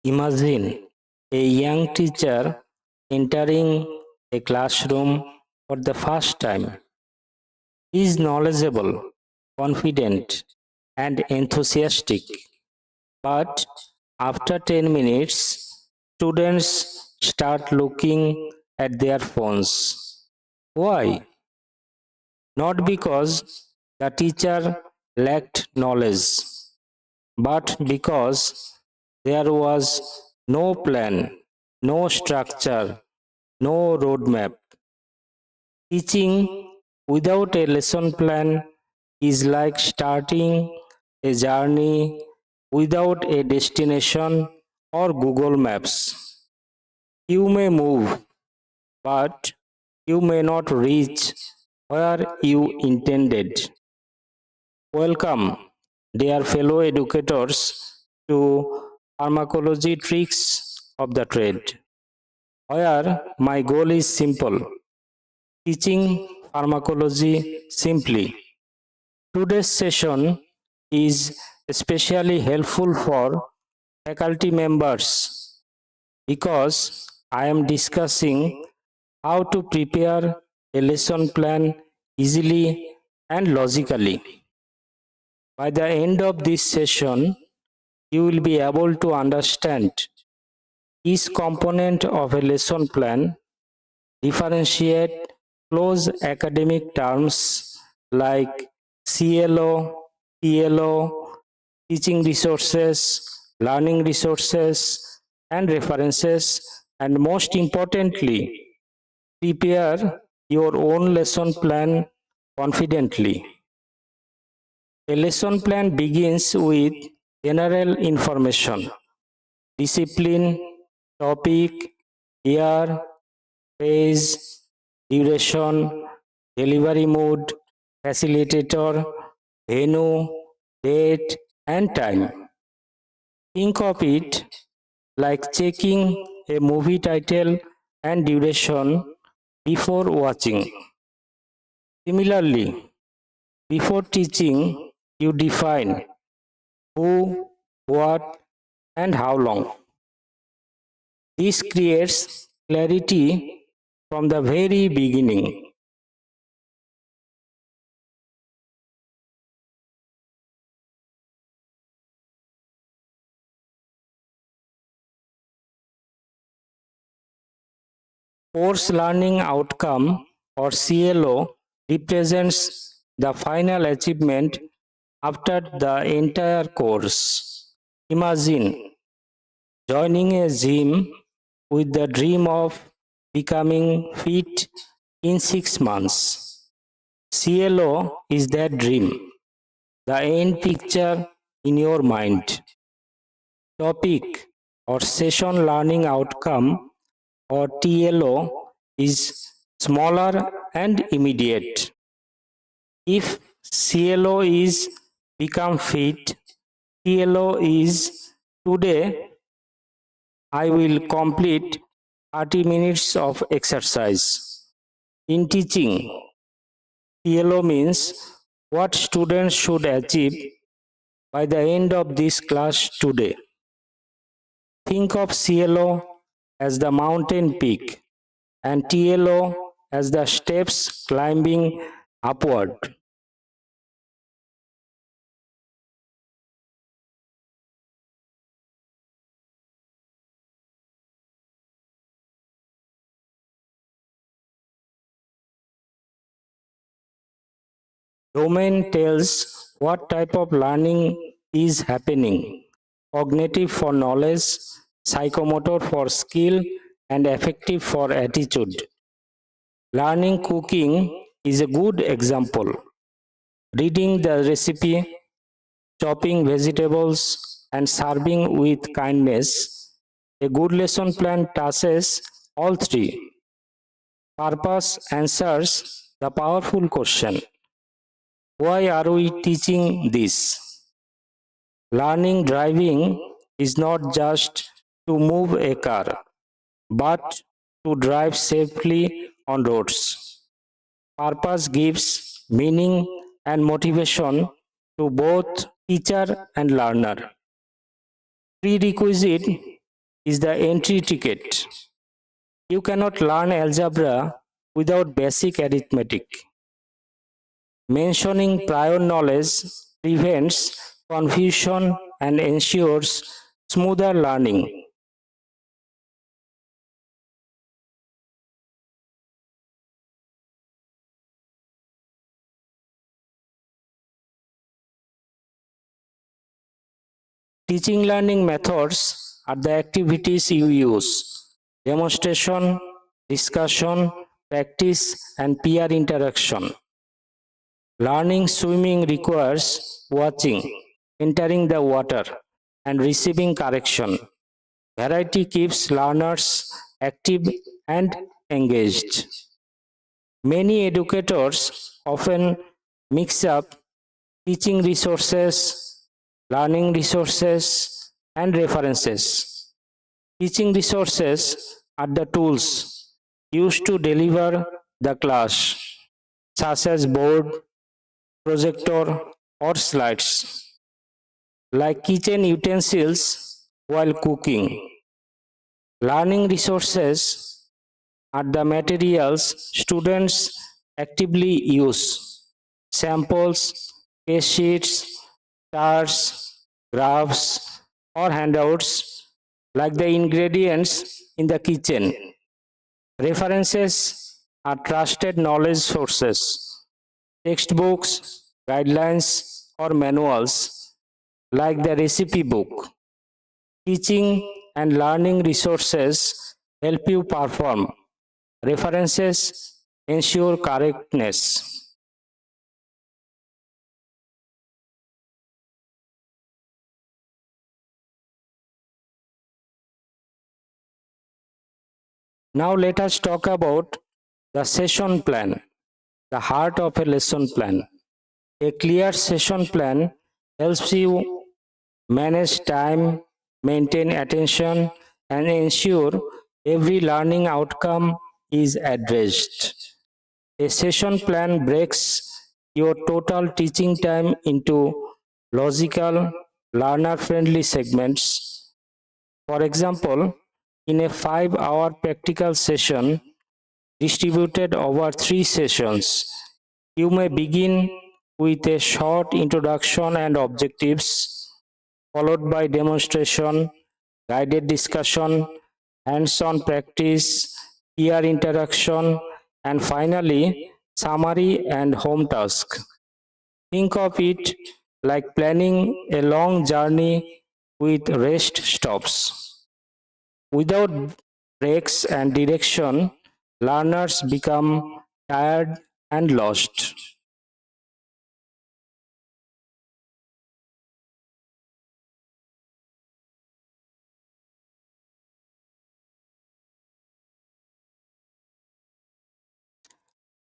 Imagine a young teacher entering a classroom for the first time. He is knowledgeable, confident, and enthusiastic. But after 10 minutes, students start looking at their phones. Why? Not because the teacher lacked knowledge, but because there was no plan, no structure, no roadmap. Teaching without a lesson plan is like starting a journey without a destination or Google Maps. You may move, but you may not reach where you intended. Welcome, dear fellow educators, to Pharmacology Tricks of the Trade, where my goal is simple: teaching pharmacology simply. Today's session is especially helpful for faculty members because I am discussing how to prepare a lesson plan easily and logically. By the end of this session, you will be able to understand each component of a lesson plan, differentiate close academic terms like CLO, TLO, teaching resources, learning resources, and references, and most importantly, prepare your own lesson plan confidently. A lesson plan begins with general information: discipline, topic, year, phase, duration, delivery mode, facilitator, venue, date, and time. Think of it like checking a movie title and duration before watching. Similarly, before teaching, you define who, what, and how long. This creates clarity from the very beginning. Course learning outcome, or CLO, represents the final achievement after the entire course. Imagine joining a gym with the dream of becoming fit in 6 months. CLO is that dream, the end picture in your mind. Topic or session learning outcome, or TLO, is smaller and immediate. If CLO is become fit, TLO is today I will complete 30 minutes of exercise. In teaching, TLO means what students should achieve by the end of this class today. Think of CLO as the mountain peak and TLO as the steps climbing upward. Domain tells what type of learning is happening: cognitive for knowledge, psychomotor for skill, and affective for attitude. Learning cooking is a good example. Reading the recipe, chopping vegetables, and serving with kindness. A good lesson plan touches all three. Purpose answers the powerful question: why are we teaching this? Learning driving is not just to move a car, but to drive safely on roads. Purpose gives meaning and motivation to both teacher and learner. Prerequisite is the entry ticket. You cannot learn algebra without basic arithmetic. Mentioning prior knowledge prevents confusion and ensures smoother learning. Teaching learning methods are the activities you use: demonstration, discussion, practice, and peer interaction. Learning swimming requires watching, entering the water, and receiving correction. Variety keeps learners active and engaged. Many educators often mix up teaching resources, learning resources, and references. Teaching resources are the tools used to deliver the class, such as board, projector, or slides, like kitchen utensils while cooking. Learning resources are the materials students actively use: samples, case sheets, charts, graphs, or handouts, like the ingredients in the kitchen. References are trusted knowledge sources: textbooks, guidelines, or manuals, like the recipe book. Teaching and learning resources help you perform. References ensure correctness. Now let us talk about the session plan, the heart of a lesson plan. A clear session plan helps you manage time, maintain attention, and ensure every learning outcome is addressed. A session plan breaks your total teaching time into logical, learner-friendly segments. For example, in a 5-hour practical session distributed over 3 sessions, you may begin with a short introduction and objectives, followed by demonstration, guided discussion, hands-on practice, peer interaction, and finally, summary and home task. Think of it like planning a long journey with rest stops. Without breaks and direction, learners become tired and lost.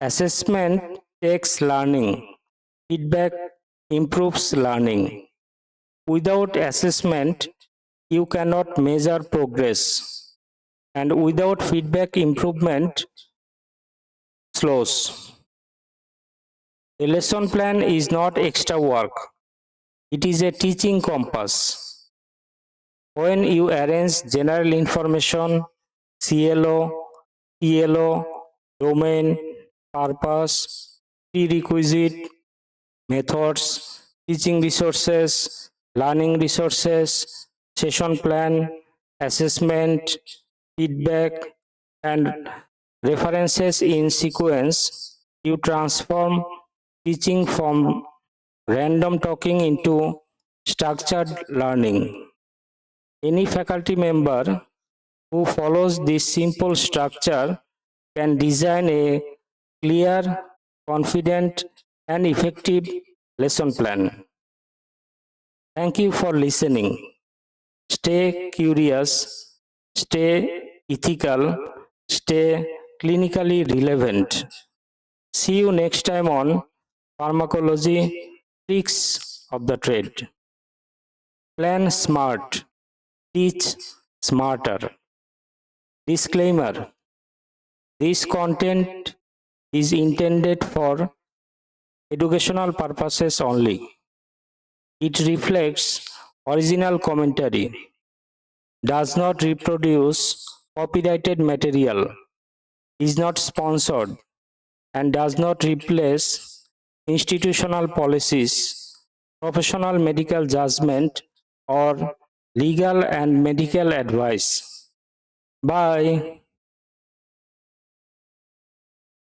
Assessment takes learning. Feedback improves learning. Without assessment, you cannot measure progress. And without feedback, improvement slows. A lesson plan is not extra work. It is a teaching compass. When you arrange general information, CLO, TLO, domain, purpose, prerequisite, methods, teaching resources, learning resources, session plan, assessment, feedback, and references in sequence, you transform teaching from random talking into structured learning. Any faculty member who follows this simple structure can design a clear, confident, and effective lesson plan. Thank you for listening. Stay curious, stay ethical, stay clinically relevant. See you next time on Pharmacology Tricks of the Trade. Plan smart, teach smarter. Disclaimer: this content is intended for educational purposes only. It reflects original commentary does not reproduce copyrighted material, is not sponsored, and does not replace institutional policies, professional medical judgment, or legal and medical advice. By